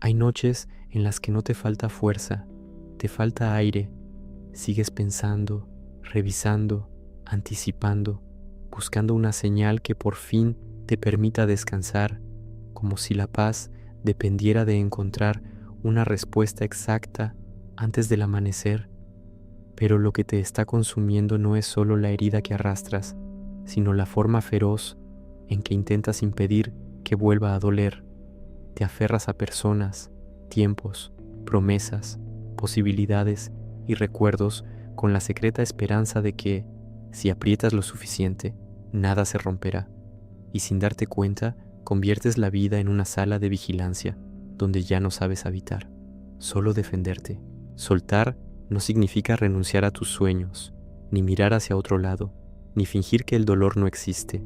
Hay noches en las que no te falta fuerza, te falta aire. Sigues pensando, revisando, anticipando, buscando una señal que por fin te permita descansar, como si la paz dependiera de encontrar una respuesta exacta antes del amanecer. Pero lo que te está consumiendo no es solo la herida que arrastras, sino la forma feroz en que intentas impedir que vuelva a doler. Te aferras a personas, tiempos, promesas, posibilidades y recuerdos con la secreta esperanza de que, si aprietas lo suficiente, nada se romperá. Y sin darte cuenta, conviertes la vida en una sala de vigilancia donde ya no sabes habitar, solo defenderte. Soltar no significa renunciar a tus sueños, ni mirar hacia otro lado, ni fingir que el dolor no existe.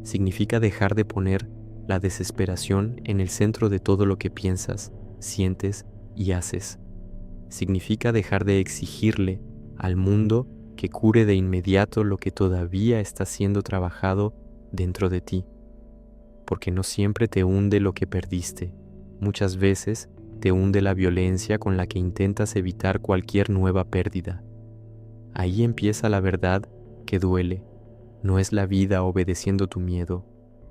Significa dejar de poner la desesperación en el centro de todo lo que piensas, sientes y haces. Significa dejar de exigirle al mundo que cure de inmediato lo que todavía está siendo trabajado dentro de ti. Porque no siempre te hunde lo que perdiste. Muchas veces te hunde la violencia con la que intentas evitar cualquier nueva pérdida. Ahí empieza la verdad que duele. No es la vida obedeciendo tu miedo.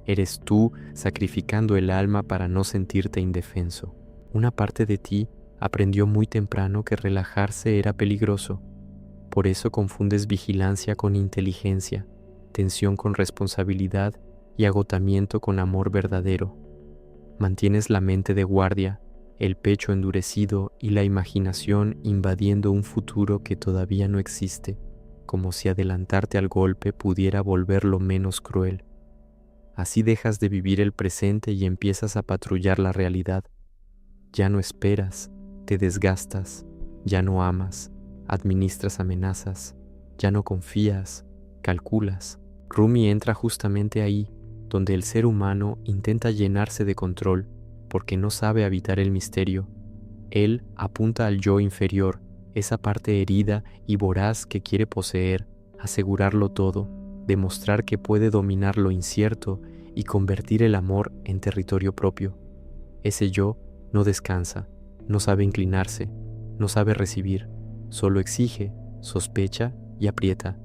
Eres tú sacrificando el alma para no sentirte indefenso. Una parte de ti aprendió muy temprano que relajarse era peligroso. Por eso confundes vigilancia con inteligencia, tensión con responsabilidad y agotamiento con amor verdadero. Mantienes la mente de guardia, el pecho endurecido y la imaginación invadiendo un futuro que todavía no existe, como si adelantarte al golpe pudiera volverlo menos cruel. Así dejas de vivir el presente y empiezas a patrullar la realidad. Ya no esperas, te desgastas, ya no amas, administras amenazas, ya no confías, calculas. Rumi entra justamente ahí, donde el ser humano intenta llenarse de control porque no sabe habitar el misterio. Él apunta al yo inferior, esa parte herida y voraz que quiere poseer, asegurarlo todo, demostrar que puede dominar lo incierto y convertir el amor en territorio propio. Ese yo no descansa, no sabe inclinarse, no sabe recibir, solo exige, sospecha y aprieta.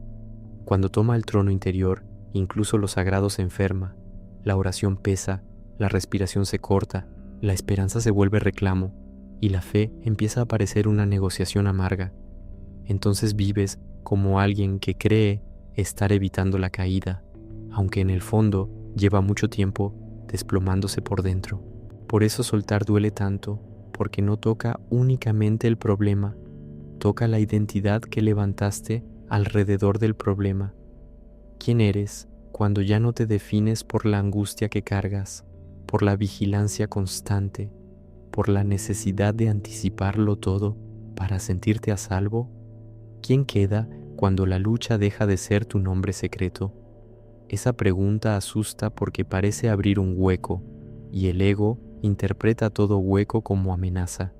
Cuando toma el trono interior, incluso lo sagrado se enferma, la oración pesa, la respiración se corta, la esperanza se vuelve reclamo y la fe empieza a parecer una negociación amarga. Entonces vives como alguien que cree estar evitando la caída, aunque en el fondo lleva mucho tiempo desplomándose por dentro. Por eso soltar duele tanto, porque no toca únicamente el problema, toca la identidad que levantaste alrededor del problema. ¿Quién eres cuando ya no te defines por la angustia que cargas, por la vigilancia constante, por la necesidad de anticiparlo todo para sentirte a salvo? ¿Quién queda cuando la lucha deja de ser tu nombre secreto? Esa pregunta asusta porque parece abrir un hueco, y el ego interpreta todo hueco como amenaza.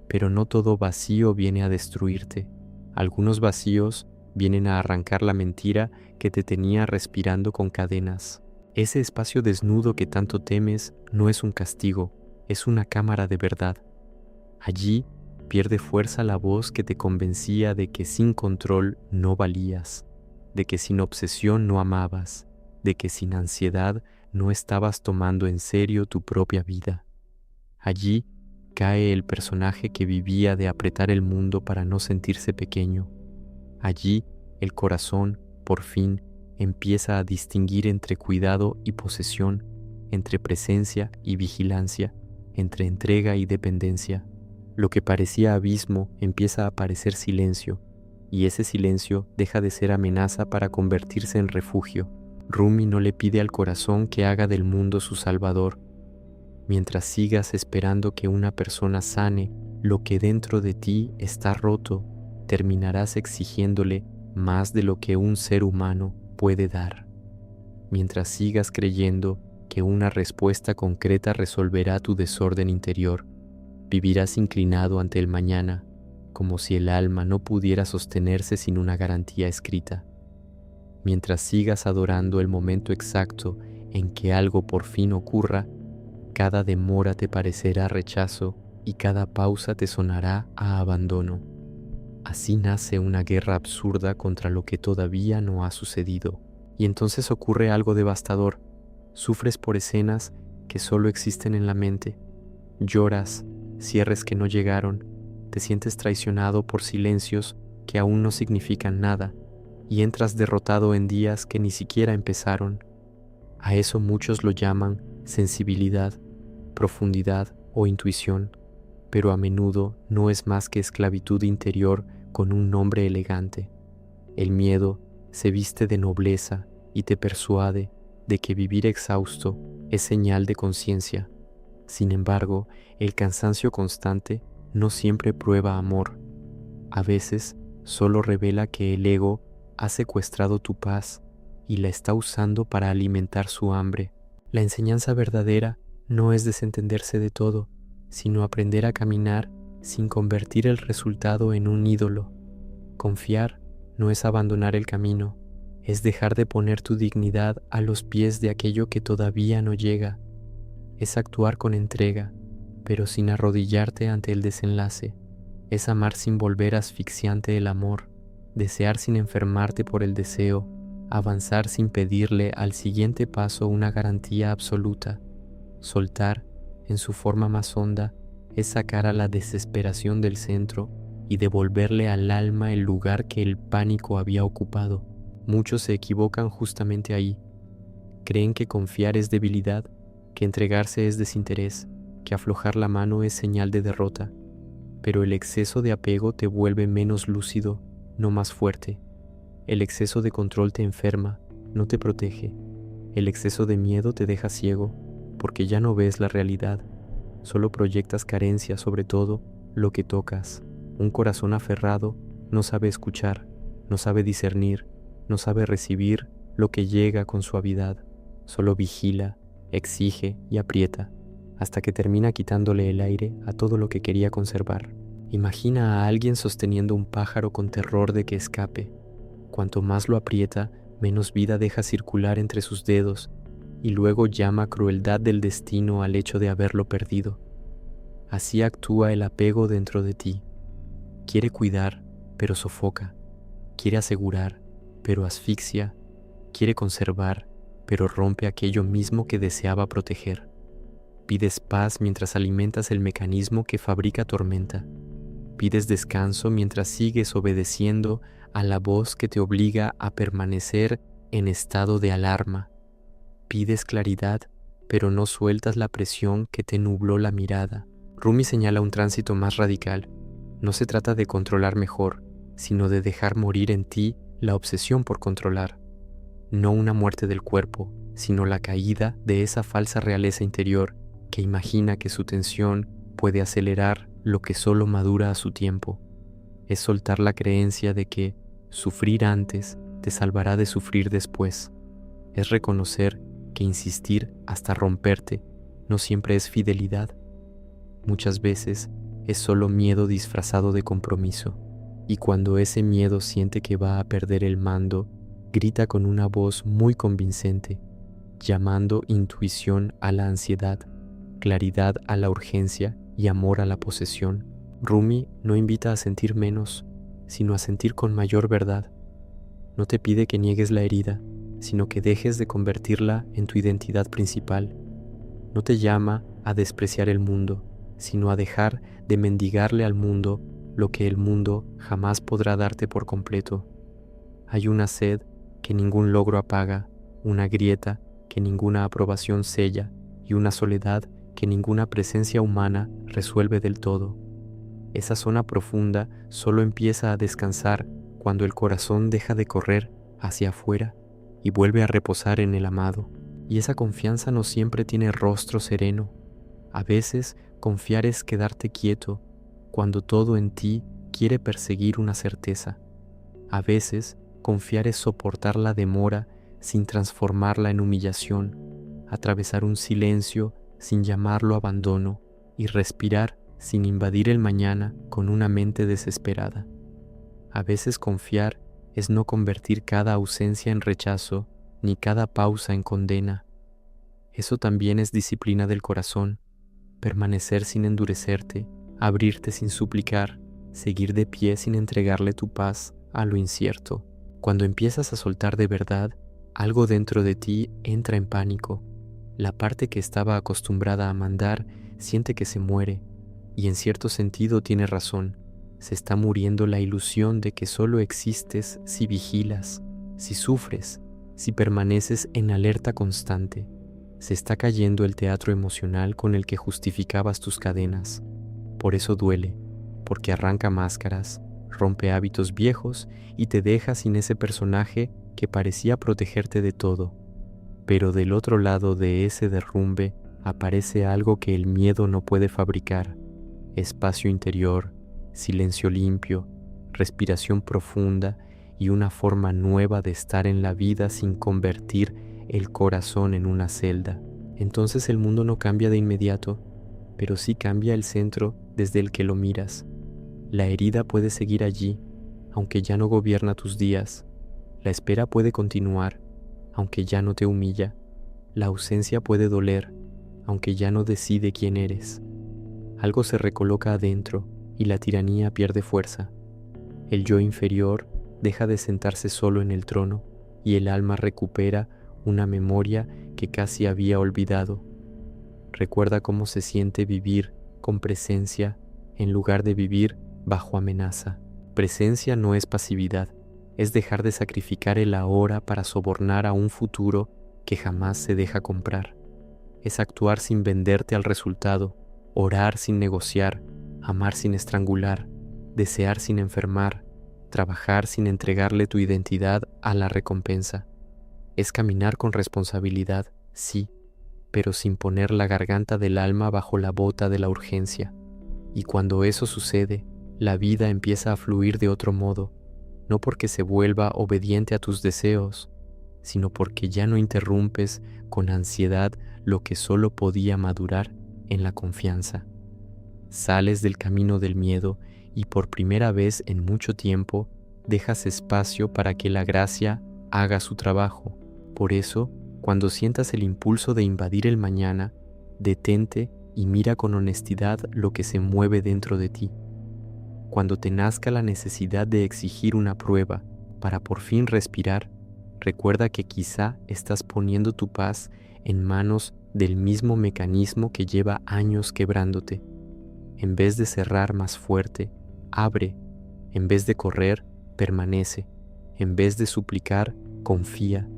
Pero no todo vacío viene a destruirte. Algunos vacíos vienen a arrancar la mentira que te tenía respirando con cadenas. Ese espacio desnudo que tanto temes no es un castigo, es una cámara de verdad. Allí pierde fuerza la voz que te convencía de que sin control no valías, de que sin obsesión no amabas, de que sin ansiedad no estabas tomando en serio tu propia vida. Allí cae el personaje que vivía de apretar el mundo para no sentirse pequeño. Allí el corazón, por fin, empieza a distinguir entre cuidado y posesión, entre presencia y vigilancia, entre entrega y dependencia. Lo que parecía abismo empieza a parecer silencio, y ese silencio deja de ser amenaza para convertirse en refugio. Rumi no le pide al corazón que haga del mundo su salvador. Mientras sigas esperando que una persona sane lo que dentro de ti está roto, terminarás exigiéndole más de lo que un ser humano puede dar. Mientras sigas creyendo que una respuesta concreta resolverá tu desorden interior, vivirás inclinado ante el mañana, como si el alma no pudiera sostenerse sin una garantía escrita. Mientras sigas adorando el momento exacto en que algo por fin ocurra, Cada demora te parecerá rechazo y cada pausa te sonará a abandono. Así nace una guerra absurda contra lo que todavía no ha sucedido. Y entonces ocurre algo devastador. Sufres por escenas que solo existen en la mente. Lloras, cierres que no llegaron, te sientes traicionado por silencios que aún no significan nada y entras derrotado en días que ni siquiera empezaron. A eso muchos lo llaman sensibilidad, profundidad o intuición, pero a menudo no es más que esclavitud interior con un nombre elegante. El miedo se viste de nobleza y te persuade de que vivir exhausto es señal de conciencia. Sin embargo, el cansancio constante no siempre prueba amor. A veces solo revela que el ego ha secuestrado tu paz y la está usando para alimentar su hambre. La enseñanza verdadera no es desentenderse de todo, sino aprender a caminar sin convertir el resultado en un ídolo. Confiar no es abandonar el camino, es dejar de poner tu dignidad a los pies de aquello que todavía no llega. Es actuar con entrega, pero sin arrodillarte ante el desenlace. Es amar sin volver asfixiante el amor, desear sin enfermarte por el deseo, avanzar sin pedirle al siguiente paso una garantía absoluta. Soltar, en su forma más honda, es sacar a la desesperación del centro y devolverle al alma el lugar que el pánico había ocupado. Muchos se equivocan justamente ahí. Creen que confiar es debilidad, que entregarse es desinterés, que aflojar la mano es señal de derrota. Pero el exceso de apego te vuelve menos lúcido, no más fuerte. El exceso de control te enferma, no te protege. El exceso de miedo te deja ciego, porque ya no ves la realidad. Solo proyectas carencia sobre todo lo que tocas. Un corazón aferrado no sabe escuchar, no sabe discernir, no sabe recibir lo que llega con suavidad. Solo vigila, exige y aprieta, hasta que termina quitándole el aire a todo lo que quería conservar. Imagina a alguien sosteniendo un pájaro con terror de que escape. Cuanto más lo aprieta, menos vida deja circular entre sus dedos, y luego llama crueldad del destino al hecho de haberlo perdido. Así actúa el apego dentro de ti. Quiere cuidar, pero sofoca. Quiere asegurar, pero asfixia. Quiere conservar, pero rompe aquello mismo que deseaba proteger. Pides paz mientras alimentas el mecanismo que fabrica tormenta. Pides descanso mientras sigues obedeciendo a la voz que te obliga a permanecer en estado de alarma. Pides claridad, pero no sueltas la presión que te nubló la mirada. Rumi señala un tránsito más radical. No se trata de controlar mejor, sino de dejar morir en ti la obsesión por controlar. No una muerte del cuerpo, sino la caída de esa falsa realeza interior que imagina que su tensión puede acelerar lo que solo madura a su tiempo. Es soltar la creencia de que sufrir antes te salvará de sufrir después. Es reconocer que insistir hasta romperte no siempre es fidelidad. Muchas veces es solo miedo disfrazado de compromiso. Y cuando ese miedo siente que va a perder el mando, grita con una voz muy convincente, llamando intuición a la ansiedad, claridad a la urgencia y amor a la posesión. Rumi no invita a sentir menos, sino a sentir con mayor verdad. No te pide que niegues la herida, sino que dejes de convertirla en tu identidad principal. No te llama a despreciar el mundo, sino a dejar de mendigarle al mundo lo que el mundo jamás podrá darte por completo. Hay una sed que ningún logro apaga, una grieta que ninguna aprobación sella y una soledad que ninguna presencia humana resuelve del todo. Esa zona profunda solo empieza a descansar cuando el corazón deja de correr hacia afuera y vuelve a reposar en el amado. Y esa confianza no siempre tiene rostro sereno. A veces confiar es quedarte quieto cuando todo en ti quiere perseguir una certeza. A veces confiar es soportar la demora sin transformarla en humillación, atravesar un silencio sin llamarlo abandono y respirar sin invadir el mañana con una mente desesperada. A veces confiar es no convertir cada ausencia en rechazo ni cada pausa en condena. Eso también es disciplina del corazón, permanecer sin endurecerte, abrirte sin suplicar, seguir de pie sin entregarle tu paz a lo incierto. Cuando empiezas a soltar de verdad, algo dentro de ti entra en pánico. La parte que estaba acostumbrada a mandar siente que se muere, y en cierto sentido tiene razón. Se está muriendo la ilusión de que solo existes si vigilas, si sufres, si permaneces en alerta constante. Se está cayendo el teatro emocional con el que justificabas tus cadenas. Por eso duele, porque arranca máscaras, rompe hábitos viejos y te deja sin ese personaje que parecía protegerte de todo. Pero del otro lado de ese derrumbe aparece algo que el miedo no puede fabricar: espacio interior, silencio limpio, respiración profunda y una forma nueva de estar en la vida sin convertir el corazón en una celda. Entonces el mundo no cambia de inmediato, pero sí cambia el centro desde el que lo miras. La herida puede seguir allí, aunque ya no gobierna tus días. La espera puede continuar, aunque ya no te humilla. La ausencia puede doler, aunque ya no decide quién eres. Algo se recoloca adentro y la tiranía pierde fuerza. El yo inferior deja de sentarse solo en el trono y el alma recupera una memoria que casi había olvidado. Recuerda cómo se siente vivir con presencia en lugar de vivir bajo amenaza. Presencia no es pasividad, es dejar de sacrificar el ahora para sobornar a un futuro que jamás se deja comprar. Es actuar sin venderte al resultado, orar sin negociar, amar sin estrangular, desear sin enfermar, trabajar sin entregarle tu identidad a la recompensa. Es caminar con responsabilidad, sí, pero sin poner la garganta del alma bajo la bota de la urgencia. Y cuando eso sucede, la vida empieza a fluir de otro modo, no porque se vuelva obediente a tus deseos, sino porque ya no interrumpes con ansiedad lo que solo podía madurar en la confianza. Sales del camino del miedo y por primera vez en mucho tiempo dejas espacio para que la gracia haga su trabajo. Por eso, cuando sientas el impulso de invadir el mañana, detente y mira con honestidad lo que se mueve dentro de ti. Cuando te nazca la necesidad de exigir una prueba para por fin respirar, recuerda que quizá estás poniendo tu paz en manos del mismo mecanismo que lleva años quebrándote. En vez de cerrar más fuerte, abre. En vez de correr, permanece. En vez de suplicar, confía.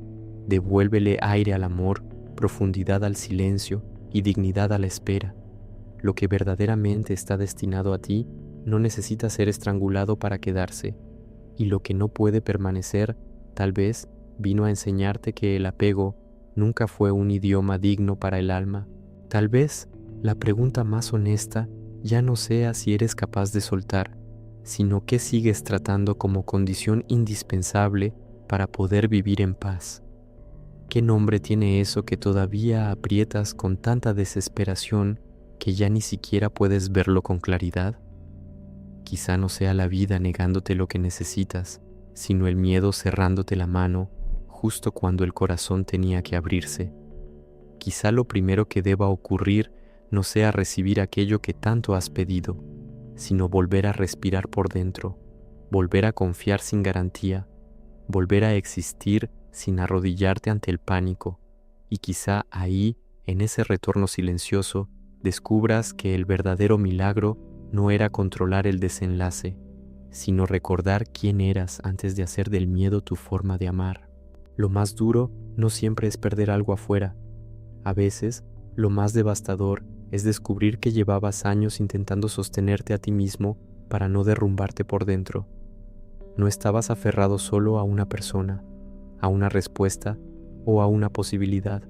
Devuélvele aire al amor, profundidad al silencio y dignidad a la espera. Lo que verdaderamente está destinado a ti no necesita ser estrangulado para quedarse, y lo que no puede permanecer, tal vez, vino a enseñarte que el apego nunca fue un idioma digno para el alma. Tal vez la pregunta más honesta ya no sea si eres capaz de soltar, sino qué sigues tratando como condición indispensable para poder vivir en paz. ¿Qué nombre tiene eso que todavía aprietas con tanta desesperación que ya ni siquiera puedes verlo con claridad? Quizá no sea la vida negándote lo que necesitas, sino el miedo cerrándote la mano justo cuando el corazón tenía que abrirse. Quizá lo primero que deba ocurrir no sea recibir aquello que tanto has pedido, sino volver a respirar por dentro, volver a confiar sin garantía, volver a existir sin arrodillarte ante el pánico, y quizá ahí, en ese retorno silencioso, descubras que el verdadero milagro no era controlar el desenlace, sino recordar quién eras antes de hacer del miedo tu forma de amar. Lo más duro no siempre es perder algo afuera. A veces, lo más devastador es descubrir que llevabas años intentando sostenerte a ti mismo para no derrumbarte por dentro. No estabas aferrado solo a una persona, a una respuesta o a una posibilidad.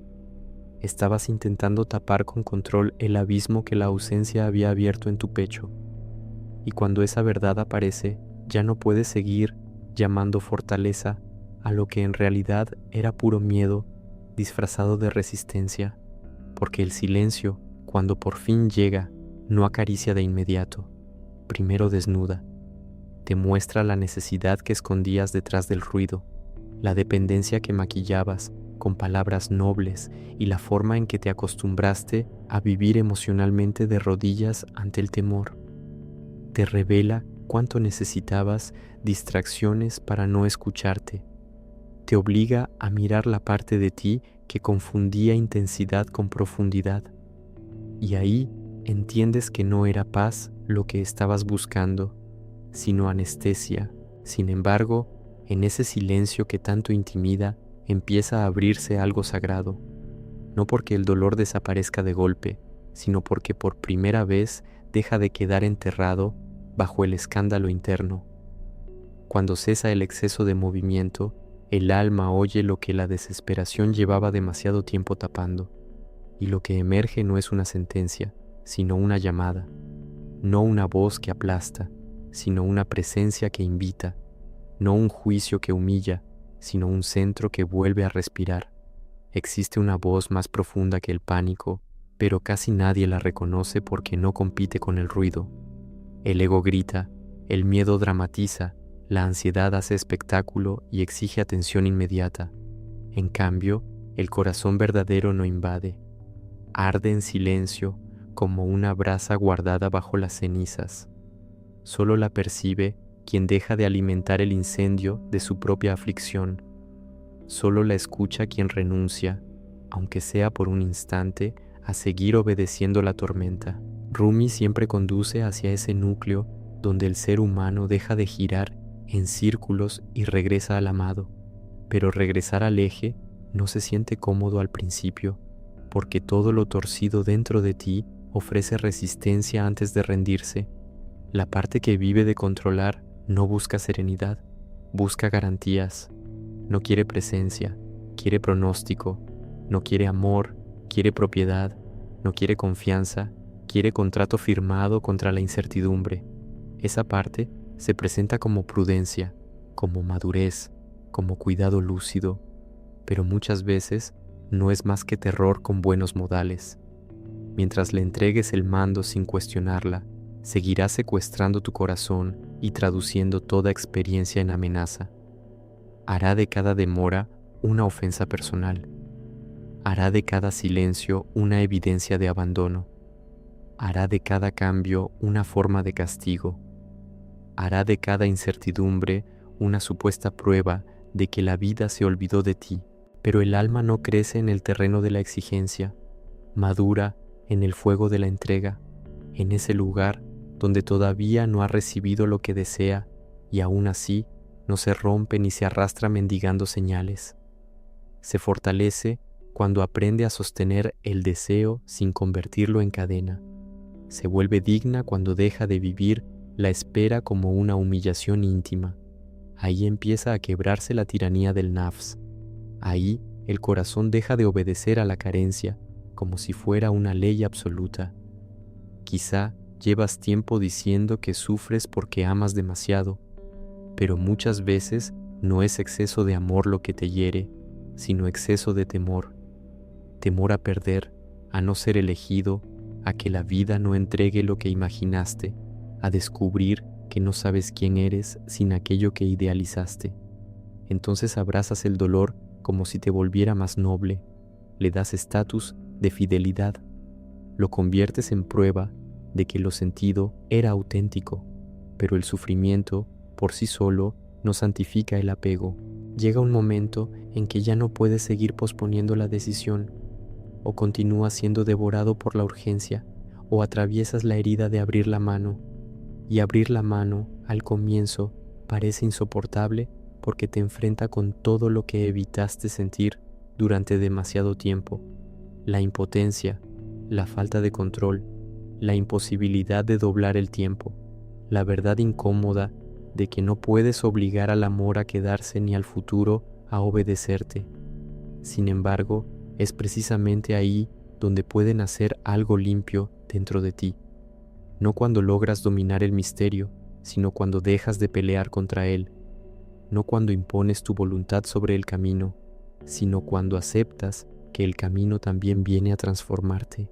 Estabas intentando tapar con control el abismo que la ausencia había abierto en tu pecho. Y cuando esa verdad aparece, ya no puedes seguir llamando fortaleza a lo que en realidad era puro miedo disfrazado de resistencia, porque el silencio, cuando por fin llega, no acaricia de inmediato, primero desnuda, te muestra la necesidad que escondías detrás del ruido, la dependencia que maquillabas con palabras nobles y la forma en que te acostumbraste a vivir emocionalmente de rodillas ante el temor. Te revela cuánto necesitabas distracciones para no escucharte. Te obliga a mirar la parte de ti que confundía intensidad con profundidad. Y ahí entiendes que no era paz lo que estabas buscando, sino anestesia. Sin embargo, en ese silencio que tanto intimida, empieza a abrirse algo sagrado, no porque el dolor desaparezca de golpe, sino porque por primera vez deja de quedar enterrado bajo el escándalo interno. Cuando cesa el exceso de movimiento, el alma oye lo que la desesperación llevaba demasiado tiempo tapando, y lo que emerge no es una sentencia, sino una llamada, no una voz que aplasta, sino una presencia que invita, no un juicio que humilla, sino un centro que vuelve a respirar. Existe una voz más profunda que el pánico, pero casi nadie la reconoce porque no compite con el ruido. El ego grita, el miedo dramatiza, la ansiedad hace espectáculo y exige atención inmediata. En cambio, el corazón verdadero no invade. Arde en silencio como una brasa guardada bajo las cenizas. Solo la percibe quien deja de alimentar el incendio de su propia aflicción. Solo la escucha quien renuncia, aunque sea por un instante, a seguir obedeciendo la tormenta. Rumi siempre conduce hacia ese núcleo donde el ser humano deja de girar en círculos y regresa al amado. Pero regresar al eje no se siente cómodo al principio, porque todo lo torcido dentro de ti ofrece resistencia antes de rendirse. La parte que vive de controlar no busca serenidad, busca garantías. No quiere presencia, quiere pronóstico. No quiere amor, quiere propiedad. No quiere confianza, quiere contrato firmado contra la incertidumbre. Esa parte se presenta como prudencia, como madurez, como cuidado lúcido, pero muchas veces no es más que terror con buenos modales. Mientras le entregues el mando sin cuestionarla, seguirá secuestrando tu corazón y traduciendo toda experiencia en amenaza. Hará de cada demora una ofensa personal. Hará de cada silencio una evidencia de abandono. Hará de cada cambio una forma de castigo. Hará de cada incertidumbre una supuesta prueba de que la vida se olvidó de ti. Pero el alma no crece en el terreno de la exigencia, madura en el fuego de la entrega, en ese lugar donde todavía no ha recibido lo que desea y aún así no se rompe ni se arrastra mendigando señales. Se fortalece cuando aprende a sostener el deseo sin convertirlo en cadena. Se vuelve digna cuando deja de vivir la espera como una humillación íntima. Ahí empieza a quebrarse la tiranía del nafs. Ahí el corazón deja de obedecer a la carencia como si fuera una ley absoluta. Quizá llevas tiempo diciendo que sufres porque amas demasiado, pero muchas veces no es exceso de amor lo que te hiere, sino exceso de temor. Temor a perder, a no ser elegido, a que la vida no entregue lo que imaginaste, a descubrir que no sabes quién eres sin aquello que idealizaste. Entonces abrazas el dolor como si te volviera más noble, le das estatus de fidelidad, lo conviertes en prueba de que lo sentido era auténtico, pero el sufrimiento por sí solo no santifica el apego. Llega un momento en que ya no puedes seguir posponiendo la decisión, o continúas siendo devorado por la urgencia, o atraviesas la herida de abrir la mano, y abrir la mano al comienzo parece insoportable porque te enfrenta con todo lo que evitaste sentir durante demasiado tiempo: la impotencia, la falta de control, la imposibilidad de doblar el tiempo, la verdad incómoda de que no puedes obligar al amor a quedarse ni al futuro a obedecerte. Sin embargo, es precisamente ahí donde puede nacer algo limpio dentro de ti, no cuando logras dominar el misterio, sino cuando dejas de pelear contra él, no cuando impones tu voluntad sobre el camino, sino cuando aceptas que el camino también viene a transformarte.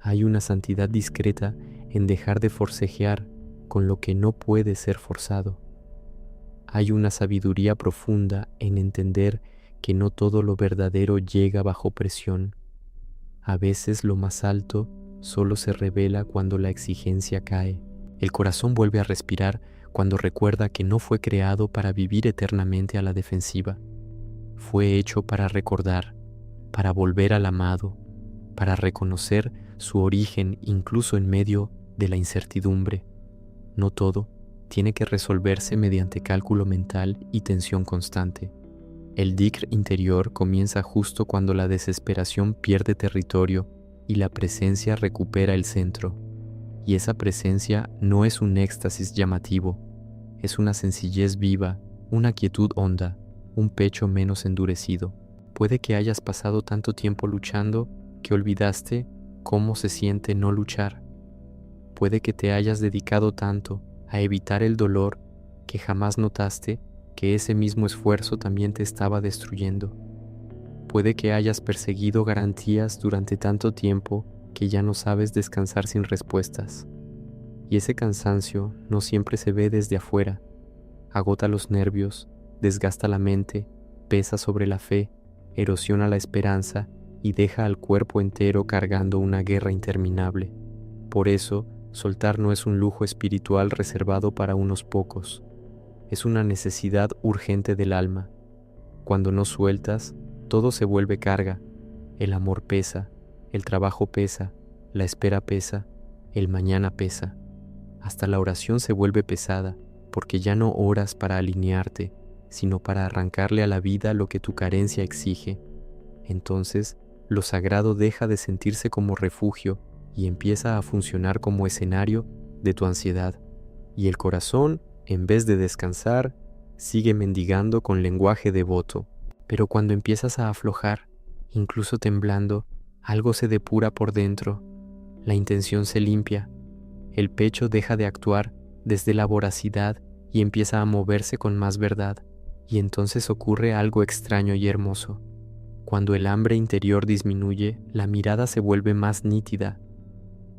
Hay una santidad discreta en dejar de forcejear con lo que no puede ser forzado. Hay una sabiduría profunda en entender que no todo lo verdadero llega bajo presión. A veces lo más alto solo se revela cuando la exigencia cae. El corazón vuelve a respirar cuando recuerda que no fue creado para vivir eternamente a la defensiva. Fue hecho para recordar, para volver al amado, para reconocer su origen incluso en medio de la incertidumbre. No todo tiene que resolverse mediante cálculo mental y tensión constante. El dhikr interior comienza justo cuando la desesperación pierde territorio y la presencia recupera el centro. Y esa presencia no es un éxtasis llamativo, es una sencillez viva, una quietud honda, un pecho menos endurecido. Puede que hayas pasado tanto tiempo luchando que olvidaste cómo se siente no luchar. Puede que te hayas dedicado tanto a evitar el dolor que jamás notaste que ese mismo esfuerzo también te estaba destruyendo. Puede que hayas perseguido garantías durante tanto tiempo que ya no sabes descansar sin respuestas. Y ese cansancio no siempre se ve desde afuera. Agota los nervios, desgasta la mente, pesa sobre la fe, erosiona la esperanza y deja al cuerpo entero cargando una guerra interminable. Por eso, soltar no es un lujo espiritual reservado para unos pocos. Es una necesidad urgente del alma. Cuando no sueltas, todo se vuelve carga. El amor pesa, el trabajo pesa, la espera pesa, el mañana pesa. Hasta la oración se vuelve pesada, porque ya no oras para alinearte, sino para arrancarle a la vida lo que tu carencia exige. Entonces, lo sagrado deja de sentirse como refugio y empieza a funcionar como escenario de tu ansiedad. Y el corazón, en vez de descansar, sigue mendigando con lenguaje devoto. Pero cuando empiezas a aflojar, incluso temblando, algo se depura por dentro. La intención se limpia. El pecho deja de actuar desde la voracidad y empieza a moverse con más verdad. Y entonces ocurre algo extraño y hermoso. Cuando el hambre interior disminuye, la mirada se vuelve más nítida.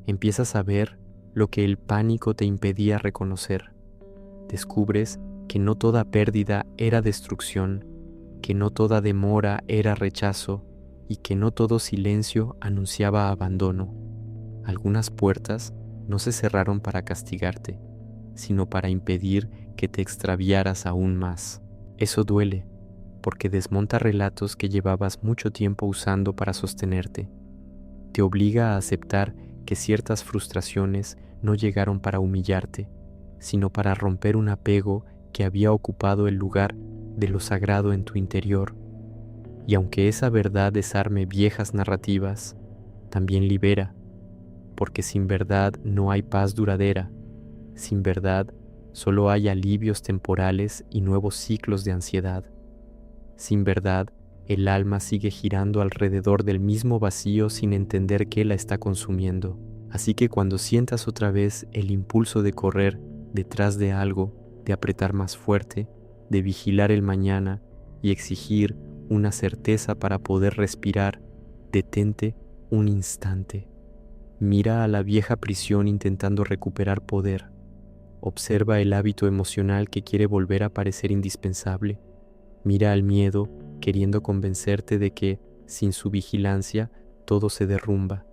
Empiezas a ver lo que el pánico te impedía reconocer. Descubres que no toda pérdida era destrucción, que no toda demora era rechazo y que no todo silencio anunciaba abandono. Algunas puertas no se cerraron para castigarte, sino para impedir que te extraviaras aún más. Eso duele, porque desmonta relatos que llevabas mucho tiempo usando para sostenerte. Te obliga a aceptar que ciertas frustraciones no llegaron para humillarte, sino para romper un apego que había ocupado el lugar de lo sagrado en tu interior. Y aunque esa verdad desarme viejas narrativas, también libera, porque sin verdad no hay paz duradera. Sin verdad solo hay alivios temporales y nuevos ciclos de ansiedad. Sin verdad, el alma sigue girando alrededor del mismo vacío sin entender qué la está consumiendo. Así que cuando sientas otra vez el impulso de correr detrás de algo, de apretar más fuerte, de vigilar el mañana y exigir una certeza para poder respirar, detente un instante. Mira a la vieja prisión intentando recuperar poder. Observa el hábito emocional que quiere volver a parecer indispensable. Mira al miedo queriendo convencerte de que, sin su vigilancia, todo se derrumba.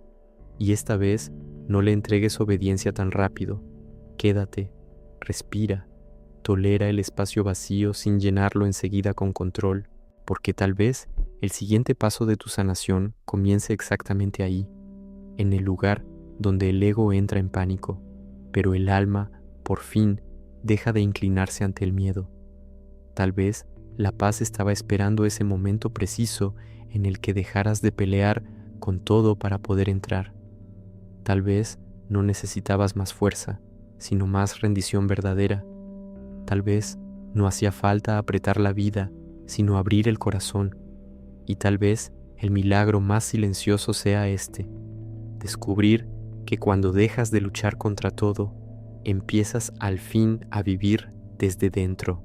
Y esta vez no le entregues obediencia tan rápido. Quédate, respira, tolera el espacio vacío sin llenarlo enseguida con control, porque tal vez el siguiente paso de tu sanación comience exactamente ahí, en el lugar donde el ego entra en pánico, pero el alma, por fin, deja de inclinarse ante el miedo. Tal vez la paz estaba esperando ese momento preciso en el que dejaras de pelear con todo para poder entrar. Tal vez no necesitabas más fuerza, sino más rendición verdadera. Tal vez no hacía falta apretar la vida, sino abrir el corazón. Y tal vez el milagro más silencioso sea este: descubrir que cuando dejas de luchar contra todo, empiezas al fin a vivir desde dentro.